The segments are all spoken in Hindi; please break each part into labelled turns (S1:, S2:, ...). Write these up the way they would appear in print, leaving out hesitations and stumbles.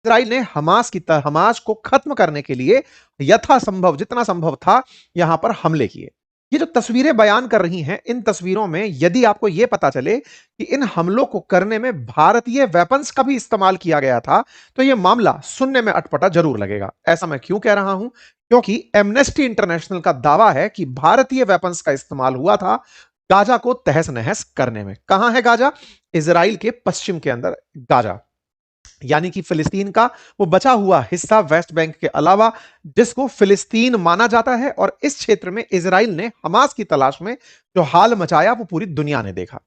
S1: इसराइल ने हमास को खत्म करने के लिए यथासंभव जितना संभव था यहां पर हमले किए। ये जो तस्वीरें बयान कर रही हैं, इन तस्वीरों में यदि आपको यह पता चले कि इन हमलों को करने में भारतीय वेपन्स का भी इस्तेमाल किया गया था, तो यह मामला सुनने में अटपटा जरूर लगेगा। ऐसा मैं क्यों कह रहा हूं? क्योंकि एमनेस्टी इंटरनेशनल का दावा है कि भारतीय वेपन्स का इस्तेमाल हुआ था गाजा को तहस नहस करने में। कहां है गाजा? इसराइल के पश्चिम के अंदर गाजा, यानी कि फिलिस्तीन का वो बचा हुआ हिस्सा वेस्ट बैंक के अलावा जिसको फिलिस्तीन माना जाता है। और इस क्षेत्र में इसराइल ने हमास की तलाश में जो हाल मचाया वो पूरी दुनिया ने देखा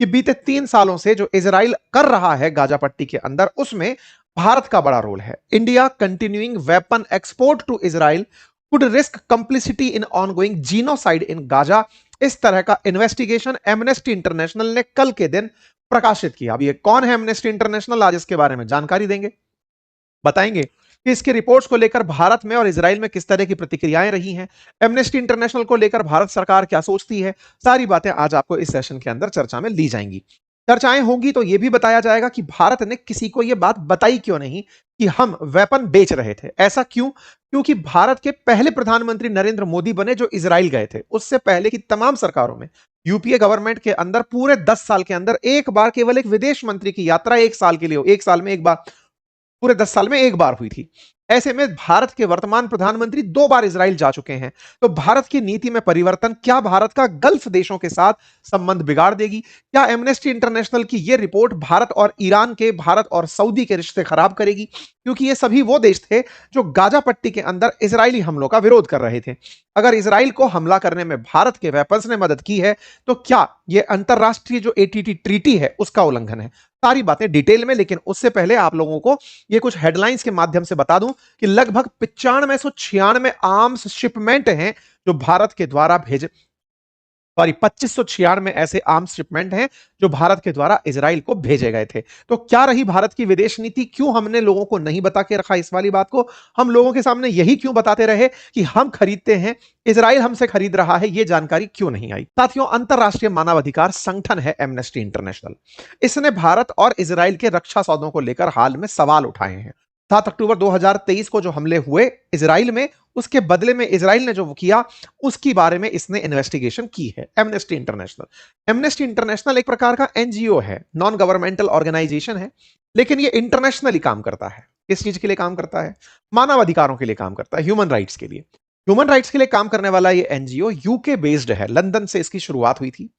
S1: कि बीते 3 सालों से जो इसराइल कर रहा है गाजा पट्टी के अंदर, उसमें भारत का बड़ा रोल है। India continuing weapon export to Israel could risk complicity in ongoing genocide in Gaza. इस तरह का इन्वेस्टिगेशन एमनेस्टी इंटरनेशनल ने कल के दिन प्रकाशित किया। अब ये कौन है एमनेस्टी इंटरनेशनल? आज इसके बारे में जानकारी देंगे, बताएंगे कि इसके रिपोर्ट्स को लेकर भारत में और इजराइल में किस तरह की प्रतिक्रियाएं रही हैं, एमनेस्टी इंटरनेशनल को लेकर भारत सरकार क्या सोचती है। सारी बातें आज आपको इस सेशन के अंदर चर्चा में ली जाएंगी। चर्चाएं होंगी तो यह भी बताया जाएगा कि भारत ने किसी को यह बात बताई क्यों नहीं कि हम वेपन बेच रहे थे। ऐसा क्यों? क्योंकि भारत के पहले प्रधानमंत्री नरेंद्र मोदी बने जो इजराइल गए थे। उससे पहले की तमाम सरकारों में, यूपीए गवर्नमेंट के अंदर पूरे 10 साल के अंदर एक बार केवल एक विदेश मंत्री की यात्रा एक साल के लिए, एक साल में एक बार, पूरे 10 साल में एक बार हुई थी। ऐसे में भारत के वर्तमान प्रधानमंत्री 2 बार इजराइल जा चुके हैं। तो भारत की नीति में परिवर्तन क्या भारत का गल्फ देशों के साथ संबंध बिगाड़ देगी? क्या एमनेस्टी इंटरनेशनल की यह रिपोर्ट भारत और ईरान के, भारत और सऊदी के रिश्ते खराब करेगी? क्योंकि ये सभी वो देश थे जो गाजा पट्टी के अंदर इजरायली हमलों का विरोध कर रहे थे। अगर इजराइल को हमला करने में भारत के वेपन्स ने मदद की है तो क्या यह अंतरराष्ट्रीय जो एटीटी ट्रीटी है उसका उल्लंघन है? सारी बातें डिटेल में, लेकिन उससे पहले आप लोगों को ये कुछ हेडलाइंस के माध्यम से बता दूं कि लगभग 9596 आर्म्स शिपमेंट हैं जो भारत के द्वारा भेजे, सॉरी 2596 ऐसे आर्म्स शिपमेंट हैं जो भारत के द्वारा इजराइल को भेजे गए थे। तो क्या रही भारत की विदेश नीति? क्यों हमने लोगों को नहीं बता के रखा इस वाली बात को? हम लोगों के सामने यही क्यों बताते रहे कि हम खरीदते हैं, इजराइल हमसे खरीद रहा है? ये जानकारी क्यों नहीं आई? साथियों, अंतरराष्ट्रीय मानवाधिकार संगठन है एमनेस्टी इंटरनेशनल। इसने भारत और इजराइल के रक्षा सौदों को लेकर हाल में सवाल उठाए हैं। 7 अक्टूबर 2023 को जो हमले हुए इजराइल में, उसके बदले में इजराइल ने जो किया उसकी बारे में इसने इन्वेस्टिगेशन की है एमनेस्टी इंटरनेशनल। एमनेस्टी इंटरनेशनल एक प्रकार का एनजीओ है, नॉन गवर्नमेंटल ऑर्गेनाइजेशन है, लेकिन ये इंटरनेशनली काम करता है। किस चीज के लिए काम करता है? मानव अधिकारों के लिए काम करता है, ह्यूमन राइट्स के लिए। ह्यूमन राइट्स के लिए काम करने वाला ये एनजीओ यूके बेस्ड है, लंदन से इसकी शुरुआत हुई थी।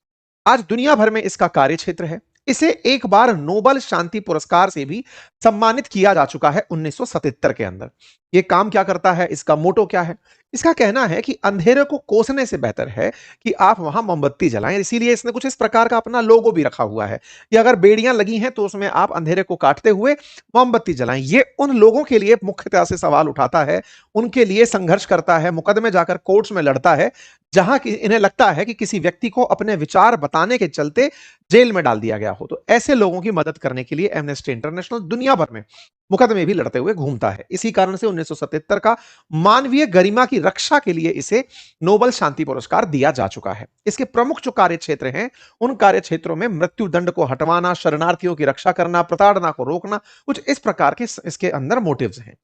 S1: आज दुनिया भर में इसका कार्य क्षेत्र है। इसे एक बार नोबेल शांति पुरस्कार से भी सम्मानित किया जा चुका है 1977 के अंदर। यह काम क्या करता है? इसका मोटो क्या है? इसका कहना है कि अंधेरे को कोसने से बेहतर है कि आप वहां मोमबत्ती जलाएं। इसीलिए इसने कुछ इस प्रकार का अपना लोगो भी रखा हुआ है कि अगर बेड़ियां लगी हैं तो उसमें आप अंधेरे को काटते हुए मोमबत्ती जलाएं। ये उन लोगों के लिए मुख्यतः से सवाल उठाता है, उनके लिए संघर्ष करता है, मुकदमे जाकर कोर्ट्स में लड़ता है, जहां कि इन्हें लगता है कि किसी व्यक्ति को अपने विचार बताने के चलते जेल में डाल दिया गया हो। तो ऐसे लोगों की मदद करने के लिए एमनेस्टी इंटरनेशनल दुनिया भर में मुकदमे भी लड़ते हुए घूमता है। इसी कारण से 1977 का मानवीय गरिमा की रक्षा के लिए इसे नोबेल शांति पुरस्कार दिया जा चुका है। इसके प्रमुख जो कार्य क्षेत्र हैं, उन कार्य क्षेत्रों में मृत्यु दंड को हटवाना, शरणार्थियों की रक्षा करना, प्रताड़ना को रोकना, कुछ इस प्रकार के इसके अंदर मोटिव्स हैं।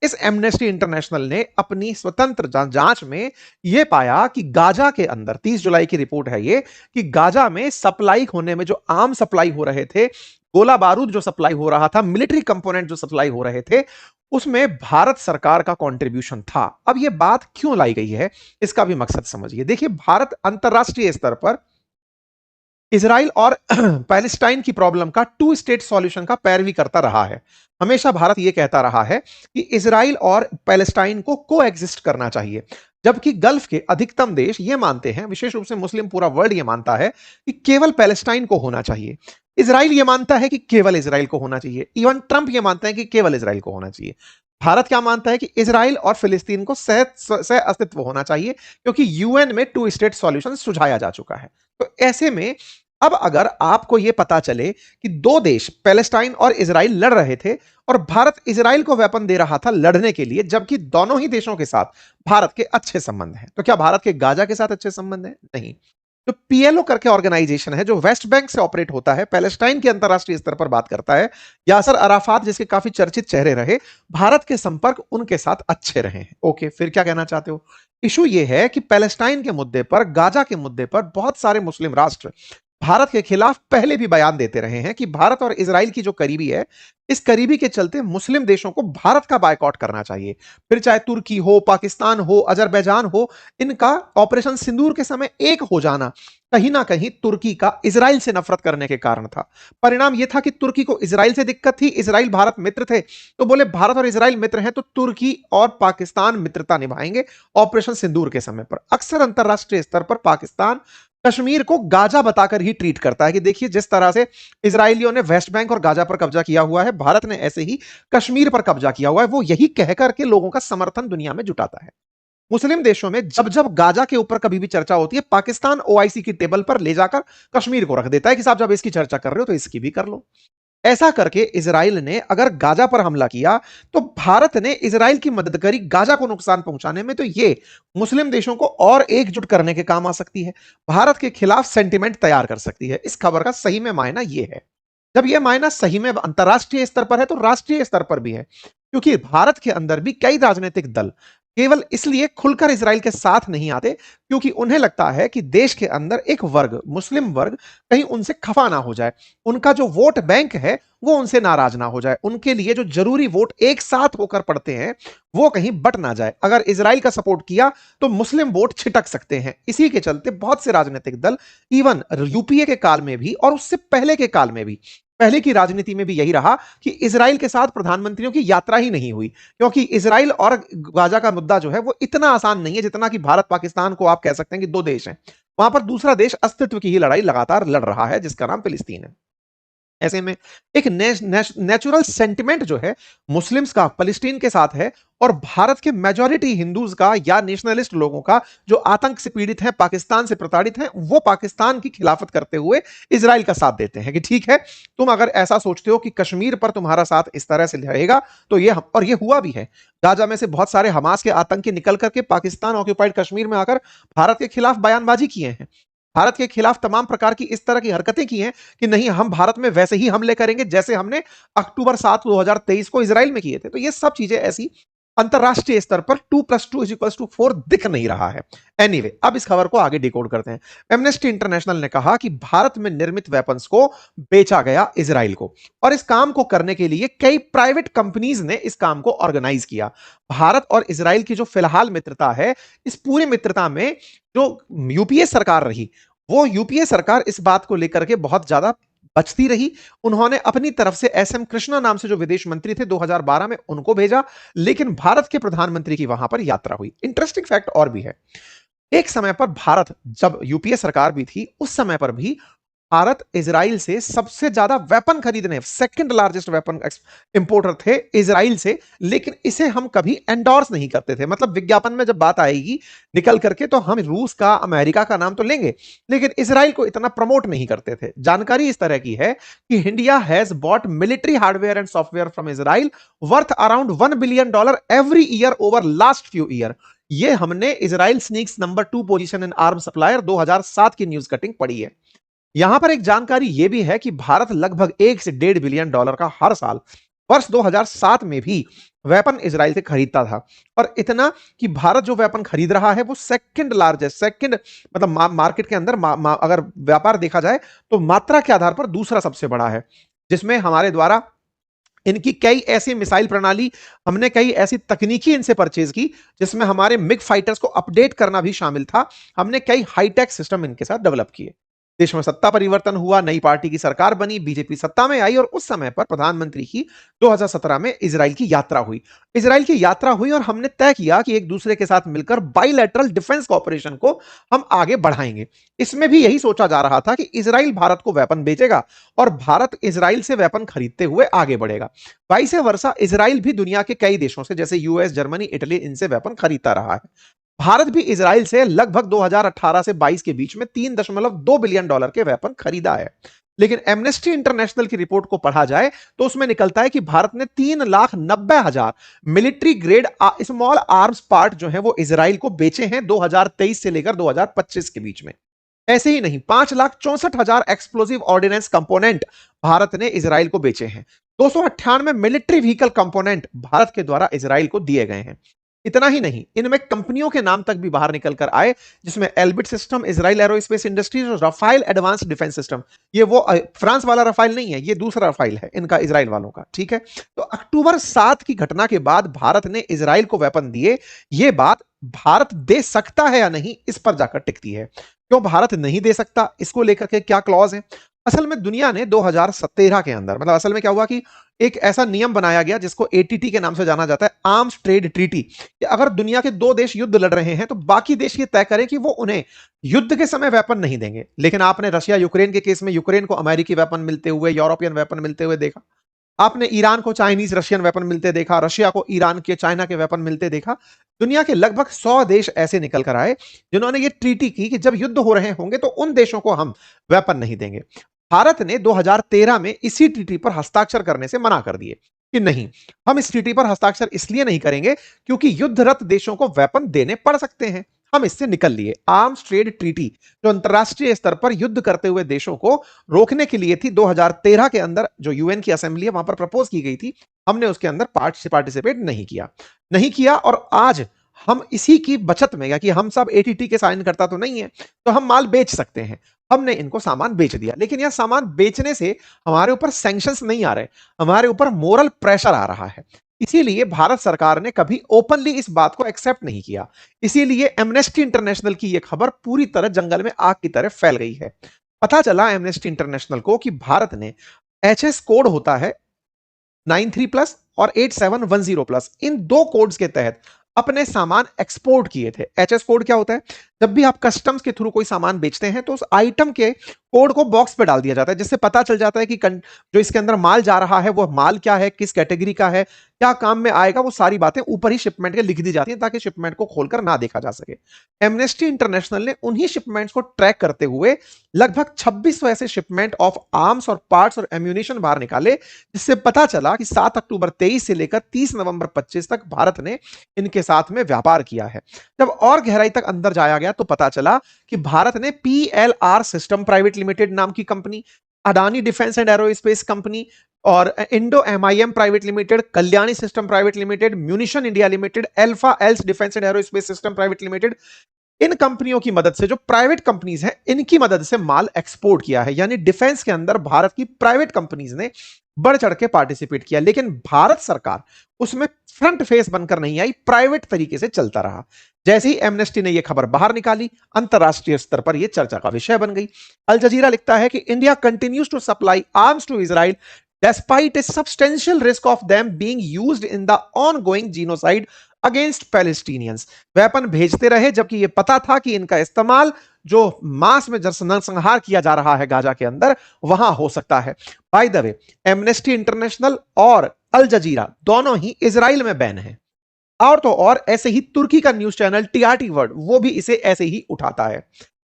S1: इस एमनेस्टी इंटरनेशनल ने अपनी स्वतंत्र जांच में यह पाया कि गाजा के अंदर, 30 जुलाई की रिपोर्ट है ये, कि गाजा में सप्लाई होने में जो आम सप्लाई हो रहे थे, गोला बारूद जो सप्लाई हो रहा था, मिलिट्री कंपोनेंट जो सप्लाई हो रहे थे, उसमें भारत सरकार का कंट्रीब्यूशन था। अब यह बात क्यों लाई गई है, इसका भी मकसद समझिए। देखिए, भारत अंतरराष्ट्रीय स्तर पर इजराइल और पैलेस्टाइन की प्रॉब्लम का 2 स्टेट सॉल्यूशन का पैरवी करता रहा है। हमेशा भारत यह कहता रहा है कि इजराइल और पैलेस्टाइन को कोएग्जिस्ट करना चाहिए, जबकि गल्फ के अधिकतम देश यह मानते हैं, विशेष रूप से मुस्लिम पूरा वर्ल्ड यह मानता है कि केवल पैलेस्टाइन को होना चाहिए। इजराइल यह मानता है कि केवल इजराइल को होना चाहिए। इवन ट्रंप यह मानते हैं कि केवल इजराइल को होना चाहिए। भारत क्या मानता है कि इजराइल और फिलिस्तीन को सह अस्तित्व होना चाहिए, क्योंकि यूएन में 2 स्टेट सॉल्यूशन सुझाया जा चुका है। तो ऐसे में अब अगर आपको यह पता चले कि 2 देश पैलेस्टाइन और इजराइल लड़ रहे थे और भारत इजराइल को वेपन दे रहा था लड़ने के लिए, जबकि दोनों ही देशों के साथ भारत के अच्छे संबंध हैं, तो क्या भारत के गाजा के साथ अच्छे संबंध हैं? नहीं। जो पीएलओ करके ऑर्गेनाइजेशन है जो वेस्ट बैंक से ऑपरेट होता है, पैलेस्टाइन के अंतरराष्ट्रीय स्तर पर बात करता है, यासर अराफात जिसके काफी चर्चित चेहरे रहे, भारत के संपर्क उनके साथ अच्छे रहे हैं। ओके, फिर क्या कहना चाहते हो? इशू ये है कि पैलेस्टाइन के मुद्दे पर, गाजा के मुद्दे पर बहुत सारे मुस्लिम राष्ट्र भारत के खिलाफ पहले भी बयान देते रहे हैं कि भारत और इजराइल की जो करीबी है, इस करीबी के चलते मुस्लिम देशों को भारत का बायकॉट करना चाहिए। फिर चाहे तुर्की हो, पाकिस्तान हो, अजरबैजान हो, इनका ऑपरेशन सिंदूर के समय एक हो जाना कहीं ना कहीं तुर्की का इजराइल से नफरत करने के कारण था। परिणाम यह था कि तुर्की को इजराइल से दिक्कत थी, इजराइल भारत मित्र थे, तो बोले भारत और इजराइल मित्र हैं तो तुर्की और पाकिस्तान मित्रता निभाएंगे ऑपरेशन सिंदूर के समय पर। अक्सर अंतरराष्ट्रीय स्तर पर पाकिस्तान कश्मीर को गाजा बताकर ही ट्रीट करता है कि देखिए जिस तरह से इजरायलियों ने वेस्ट बैंक और गाजा पर कब्जा किया हुआ है, भारत ने ऐसे ही कश्मीर पर कब्जा किया हुआ है। वो यही कहकर के लोगों का समर्थन दुनिया में जुटाता है। मुस्लिम देशों में जब जब गाजा के ऊपर कभी भी चर्चा होती है, पाकिस्तान ओआईसी की टेबल पर ले जाकर कश्मीर को रख देता है कि साहब जब इसकी चर्चा कर रहे हो तो इसकी भी कर लो। ऐसा करके इजराइल ने अगर गाजा पर हमला किया तो भारत ने इजराइल की मदद करी गाजा को नुकसान पहुंचाने में, तो ये मुस्लिम देशों को और एकजुट करने के काम आ सकती है, भारत के खिलाफ सेंटिमेंट तैयार कर सकती है। इस खबर का सही में मायना ये है। जब यह मायना सही में अंतरराष्ट्रीय स्तर पर है तो राष्ट्रीय स्तर पर भी है, क्योंकि भारत के अंदर भी कई राजनीतिक दल केवल इसलिए खुलकर इजराइल के साथ नहीं आते क्योंकि उन्हें लगता है कि देश के अंदर एक वर्ग, मुस्लिम वर्ग, कहीं उनसे खफा ना हो जाए, उनका जो वोट बैंक है वो उनसे नाराज ना हो जाए, उनके लिए जो जरूरी वोट एक साथ होकर पड़ते हैं वो कहीं बट ना जाए। अगर इजराइल का सपोर्ट किया तो मुस्लिम वोट छिटक सकते हैं। इसी के चलते बहुत से राजनीतिक दल, इवन यूपीए के काल में भी और उससे पहले के काल में भी, पहले की राजनीति में भी यही रहा कि इजराइल के साथ प्रधानमंत्रियों की यात्रा ही नहीं हुई, क्योंकि इजराइल और गाजा का मुद्दा जो है वो इतना आसान नहीं है जितना कि भारत पाकिस्तान को आप कह सकते हैं कि दो देश हैं, वहां पर दूसरा देश अस्तित्व की ही लड़ाई लगातार लड़ रहा है जिसका नाम फिलिस्तीन है। ऐसे में एक नेचुरल सेंटिमेंट जो है मुस्लिम्स का फलस्तीन के साथ है, और भारत के मेजॉरिटी हिंदूज का या नेशनलिस्ट लोगों का जो आतंक से पीड़ित हैं, पाकिस्तान से प्रताड़ित हैं, वो पाकिस्तान की खिलाफत करते हुए इजराइल का साथ देते हैं कि ठीक है, तुम अगर ऐसा सोचते हो कि कश्मीर पर तुम्हारा साथ इस तरह से रहेगा तो ये और ये हुआ भी है। गाजा में से बहुत सारे हमास के आतंकी निकल करके पाकिस्तान ऑक्यूपाइड कश्मीर में आकर भारत के खिलाफ बयानबाजी किए हैं, भारत के खिलाफ तमाम प्रकार की इस तरह की हरकतें की हैं कि नहीं, हम भारत में वैसे ही हमले करेंगे जैसे हमने अक्टूबर 7 2023 को इजराइल में किए थे। तो ये सब चीजें ऐसी अंतरराष्ट्रीय स्तर पर 2+2=4 दिख नहीं रहा है। एनीवे, अब इस खबर को आगे डिकोड करते हैं। एमनेस्टी इंटरनेशनल ने कहा कि भारत में निर्मित वेपन्स को बेचा गया इजराइल को, और इस काम को करने के लिए कई प्राइवेट कंपनीज ने इस काम को ऑर्गेनाइज किया। भारत और इजराइल की जो फिलहाल मित्रता है, इस पूरी मित्रता में जो यूपीए सरकार रही, वो यूपीए सरकार इस बात को लेकर के बहुत ज्यादा बचती रही। उन्होंने अपनी तरफ से एसएम कृष्णा नाम से जो विदेश मंत्री थे 2012 में, उनको भेजा, लेकिन भारत के प्रधानमंत्री की वहां पर यात्रा हुई। इंटरेस्टिंग फैक्ट और भी है, एक समय पर भारत, जब यूपीए सरकार भी थी, उस समय पर भी भारत इजराइल से सबसे ज्यादा वेपन खरीदने, सेकंड लार्जेस्ट वेपन इंपोर्टर थे इजराइल से, लेकिन इसे हम कभी एंडोर्स नहीं करते थे। मतलब विज्ञापन में जब बात आएगी निकल करके तो हम रूस का, अमेरिका का नाम तो लेंगे, लेकिन इजराइल को इतना प्रमोट नहीं करते थे। जानकारी इस तरह की है कि India has bought military hardware and software from Israel worth around $1 billion every year over last few year. ये हमने Israel sneaks number 2 position in arm supplier 2007 की न्यूज कटिंग पढ़ी है। यहां पर एक जानकारी यह भी है कि भारत लगभग $1 से $1.5 बिलियन का हर साल वर्ष 2007 में भी वेपन इजराइल से खरीदता था, और इतना कि भारत जो वेपन खरीद रहा है वो सेकंड लार्जेस्ट, सेकंड मतलब मार्केट के अंदर अगर व्यापार देखा जाए तो मात्रा के आधार पर दूसरा सबसे बड़ा है, जिसमें हमारे द्वारा इनकी कई ऐसी मिसाइल प्रणाली, हमने कई ऐसी तकनीकी इनसे परचेज की जिसमें हमारे मिग फाइटर्स को अपडेट करना भी शामिल था। हमने कई हाईटेक सिस्टम इनके साथ डेवलप किए। देश में सत्ता परिवर्तन हुआ, नई पार्टी की सरकार बनी, बीजेपी सत्ता में आई, और उस समय पर प्रधानमंत्री की 2017 में इजराइल की यात्रा हुई। इजराइल की यात्रा हुई और हमने तय किया कि एक दूसरे के साथ मिलकर बाइलैटरल डिफेंस कॉपरेशन को हम आगे बढ़ाएंगे। इसमें भी यही सोचा जा रहा था कि इजराइल भारत को वेपन बेचेगा और भारत इजराइल से वेपन खरीदते हुए आगे बढ़ेगा। वाइस वर्सा इजराइल भी दुनिया के कई देशों से, जैसे यूएस, जर्मनी, इटली, इनसे वेपन खरीदता रहा है। भारत भी इजराइल से लगभग 2018 से 22 के बीच में $3.2 बिलियन के वेपन खरीदा है। लेकिन एमनेस्टी इंटरनेशनल की रिपोर्ट को पढ़ा जाए तो उसमें निकलता है कि भारत ने 3,90,000 military grade small arms part जो है वो इजराइल को बेचे हैं 2023 से लेकर 2025 के बीच में। ऐसे ही नहीं, 5,64,000 एक्सप्लोसिव ऑर्डिनेंस कंपोनेंट भारत ने इजराइल को बेचे हैं। 298 मिलिट्री व्हीकल कंपोनेंट भारत के द्वारा इजराइल को दिए गए हैं। इतना ही नहीं, इनमें कंपनियों के नाम तक भी बाहर निकल कर आए, जिसमें Elbit system, Israel aerospace industries और रफाइल एडवांस डिफेंस सिस्टम। ये वो फ्रांस वाला रफाइल नहीं है, ये दूसरा रफाइल है इनका, इजराइल वालों का। ठीक है, तो अक्टूबर 7 की घटना के बाद भारत ने इजराइल को वेपन दिए। ये बात भारत दे सकता है या नहीं, इस पर जाकर टिकती है। क्यों भारत नहीं दे सकता, इसको लेकर के क्या क्लॉज है? असल में दुनिया ने 2017 के अंदर, मतलब असल में क्या हुआ कि एक ऐसा नियम बनाया गया जिसको एटीटी के नाम से जाना जाता है, आर्म्स ट्रेड ट्रीटी, कि अगर दुनिया के दो देश युद्ध लड़ रहे हैं तो बाकी देश ये तय करें कि वो उन्हें युद्ध के समय वेपन नहीं देंगे। लेकिन आपने रशिया यूक्रेन के केस में यूक्रेन को अमेरिकी वेपन मिलते हुए, यूरोपियन वेपन मिलते हुए देखा। आपने ईरान को चाइनीज रशियन वेपन मिलते देखा, रशिया को ईरान के चाइना के वेपन मिलते देखा। दुनिया के लगभग 100 देश ऐसे निकल कर आए जिन्होंने ये ट्रीटी की कि जब युद्ध हो रहे होंगे तो उन देशों को हम वेपन नहीं देंगे। भारत ने 2013 में इसी ट्रीटी पर हस्ताक्षर करने से मना कर दिए कि नहीं, हम इस ट्रीटी पर हस्ताक्षर इसलिए नहीं करेंगे क्योंकि युद्धरत देशों को वेपन देने पड़ सकते हैं। हम इससे निकल लिए। आर्म्स ट्रेड ट्रीटी जो अंतरराष्ट्रीय स्तर पर युद्ध करते हुए देशों को रोकने के लिए थी, 2013 के अंदर जो यूएन की असेंबली है वहां पर प्रपोज की गई थी, हमने उसके अंदर पार्टिसिपेट नहीं किया। और आज हम इसी की बचत में, या कि हम सब एटीटी के साइन करता तो नहीं है, तो हम माल बेच सकते हैं। हमने इनको सामान बेच दिया, लेकिन यह सामान बेचने से हमारे ऊपर सैंक्शंस नहीं आ रहे, हमारे ऊपर मोरल प्रेशर आ रहा है। इसीलिए भारत सरकार ने कभी ओपनली इस बात को एक्सेप्ट नहीं किया। इसीलिए एमनेस्टी इंटरनेशनल की यह खबर पूरी तरह जंगल में आग की तरह फैल गई है। पता चला एमनेस्टी इंटरनेशनल को कि भारत ने एचएस कोड होता है 93+ और 8710+, इन दो कोड्स के तहत अपने सामान एक्सपोर्ट किए थे। एचएस कोड क्या होता है? जब भी आप कस्टम्स के थ्रू कोई सामान बेचते हैं तो उस आइटम के कोड को बॉक्स पे डाल दिया जाता है, जिससे पता चल जाता है कि जो इसके अंदर माल जा रहा है वो माल क्या है, किस कैटेगरी का है, क्या काम में आएगा, वो सारी बातें ऊपर ही शिपमेंट के लिख दी जाती हैं ताकि शिपमेंट को खोलकर ना देखा जा सके। एमनेस्टी इंटरनेशनल ने उन्हीं शिपमेंट्स को ट्रैक करते हुए लगभग 2600 ऐसे शिपमेंट ऑफ आर्म्स और पार्ट्स और एम्यूनिशन बाहर निकाले, जिससे पता चला कि 7 अक्टूबर 23 से लेकर 30 नवंबर 25 तक भारत ने इनके साथ में व्यापार किया है। जब और गहराई तक अंदर जाया गया तो पता चला कि भारत ने पीएलआर सिस्टम प्राइवेट लिमिटेड नाम की company, Adani defence and aerospace company और Indo MIM private limited, Kalyani system private limited, munition India limited, alpha एल्स defence and aerospace system private limited, इन कंपनियों की मदद से, जो प्राइवेट कंपनीज हैं, इनकी मदद से माल एक्सपोर्ट किया है। यानी डिफेंस के अंदर भारत की प्राइवेट कंपनीज ने बढ़ चढ़ के पार्टिसिपेट किया, लेकिन भारत सरकार उसमें फ्रंट फेस बनकर नहीं आई, प्राइवेट तरीके से चलता रहा। जैसे ही एमनेस्टी ने यह खबर बाहर निकाली, अंतरराष्ट्रीय स्तर पर यह चर्चा का विषय बन गई। अल जजीरा लिखता है कि India continues to supply arms to Israel despite a substantial risk of them being used in the ongoing genocide against Palestinians। Weapon भेजते रहे जबकि यह पता था कि इनका इस्तेमाल जो मास में नरसंहार किया जा रहा है गाजा के अंदर, वहां हो सकता है। By the way, amnesty international और अल जजीरा दोनों ही इजराइल में बैन है। और तो और ऐसे ही तुर्की का न्यूज चैनल टीआरटी वर्ल्ड, वो भी इसे ऐसे ही उठाता है।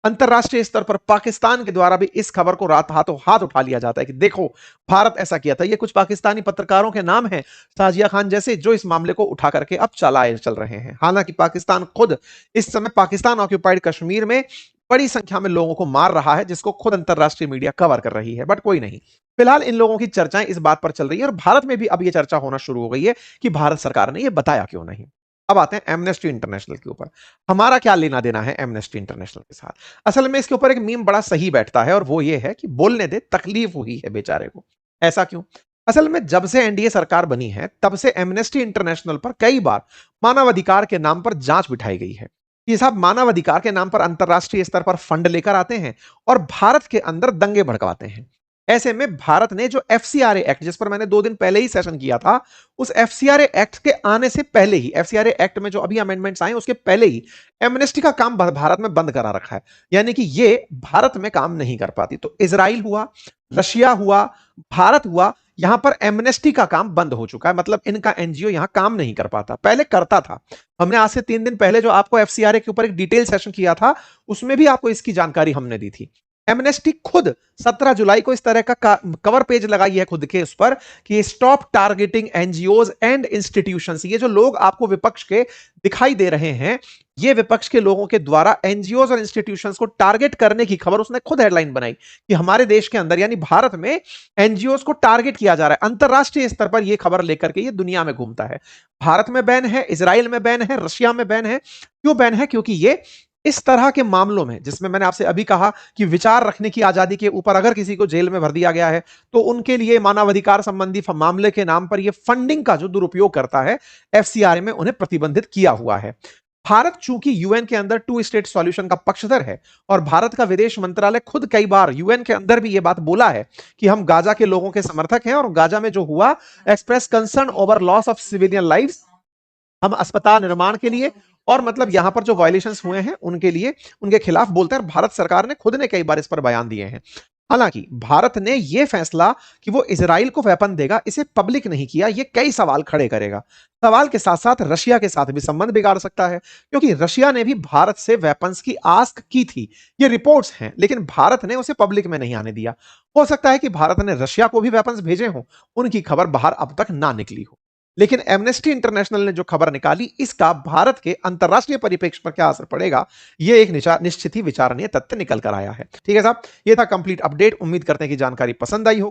S1: अंतरराष्ट्रीय स्तर पर पाकिस्तान के द्वारा भी इस खबर को हाथों हाथ उठा लिया जाता है कि देखो भारत ऐसा किया था। ये कुछ पाकिस्तानी पत्रकारों के नाम हैं, साजिया खान जैसे, जो इस मामले को उठा करके अब चल रहे हैं। हालांकि पाकिस्तान खुद इस समय पाकिस्तान ऑक्यूपाइड कश्मीर में बड़ी संख्या में लोगों को मार रहा है, जिसको खुद अंतरराष्ट्रीय मीडिया कवर कर रही है। बट कोई नहीं, फिलहाल इन लोगों की चर्चाएं इस बात पर चल रही है और भारत में भी अब यह चर्चा होना शुरू हो गई है कि भारत सरकार ने यह बताया क्यों नहीं। अब आते हैं एमनेस्टी इंटरनेशनल के ऊपर। हमारा क्या लेना देना है एमनेस्टी इंटरनेशनल के साथ? असल में इसके ऊपर एक मीम बड़ा सही बैठता है और वो ये है कि बोलने दे, तकलीफ हुई है बेचारे को। ऐसा क्यों? असल में जब से एनडीए सरकार बनी है तब से एमनेस्टी इंटरनेशनल पर कई बार मानवाधिकार के नाम पर जांच बिठाई गई है। ये साहब मानवाधिकार के नाम पर अंतरराष्ट्रीय स्तर पर फंड लेकर आते हैं और भारत के अंदर दंगे भड़कवाते हैं। ऐसे में भारत ने जो एफसीआरए एक्ट, जिस पर मैंने 2 दिन पहले ही सेशन किया था, उस एफसीआरए एक्ट के आने से पहले ही, एफसीआरए एक्ट में जो अभी अमेंडमेंट्स आए उसके पहले ही एमनेस्टी का काम भारत में बंद करा रखा है। यानी कि ये भारत में काम नहीं कर पाती। तो इजराइल हुआ, रशिया हुआ, भारत हुआ, यहां पर एमनेस्टी का काम बंद हो चुका है। मतलब इनका एनजीओ यहां काम नहीं कर पाता, पहले करता था। हमने आज से 3 दिन पहले जो आपको एफसीआरए के ऊपर एक डिटेल सेशन किया था, उसमें भी आपको इसकी जानकारी हमने दी थी। एमनेस्टी खुद 17 जुलाई को इस तरह का कवर पेज लगाई है खुद के उस पर कि stop targeting NGOs and institutions. ये जो लोग आपको विपक्ष के दिखाई दे रहे हैं, ये विपक्ष के लोगों के द्वारा एनजीओज और इंस्टीट्यूशंस को टारगेट करने की खबर उसने खुद हेडलाइन बनाई कि हमारे देश के अंदर यानी भारत में एनजीओज को टारगेट किया जा रहा है। अंतरराष्ट्रीय स्तर पर यह खबर लेकर के ये दुनिया में घूमता है। भारत में बैन है, इजराइल में बैन है, रशिया में बैन है। क्यों बैन है? क्योंकि ये इस तरह के मामलों में जिसमें मैंने आपसे अभी कहा कि विचार रखने की आजादी के ऊपर अगर किसी को जेल में भर दिया गया है तो उनके लिए मानवाधिकार संबंधी मामले के नाम पर यह फंडिंग का जो दुरुपयोग करता है, एफसीआरए में उन्हें प्रतिबंधित किया हुआ है। भारत चूंकि यूएन के अंदर टू स्टेट सॉल्यूशन का पक्षधर है और भारत का विदेश मंत्रालय खुद कई बार यूएन के अंदर भी यह बात बोला है कि हम गाजा के लोगों के समर्थक हैं और गाजा में जो हुआ, express concern over loss of civilian lives, हम अस्पताल निर्माण के लिए और मतलब यहां पर जो वायलेशंस हुए हैं उनके लिए उनके खिलाफ बोलते हैं। भारत सरकार ने खुद ने कई बार इस पर बयान दिए हैं। हालांकि भारत ने यह फैसला कि वो इजराइल को वेपन देगा इसे पब्लिक नहीं किया। ये कई सवाल खड़े करेगा। सवाल के साथ साथ रशिया के साथ भी संबंध बिगाड़ सकता है क्योंकि रशिया ने भी भारत से वेपन्स की आस्क की थी। ये रिपोर्ट्स हैं, लेकिन भारत ने उसे पब्लिक में नहीं आने दिया। हो सकता है कि भारत ने रशिया को भी वेपन्स भेजे हों, उनकी खबर बाहर अब तक ना निकली हो। लेकिन एमनेस्टी इंटरनेशनल ने जो खबर निकाली, इसका भारत के अंतरराष्ट्रीय परिप्रेक्ष्य पर क्या असर पड़ेगा, यह एक निश्चित ही विचारणीय तथ्य निकल कर आया है। ठीक है साहब, यह था कंप्लीट अपडेट। उम्मीद करते हैं कि जानकारी पसंद आई हो।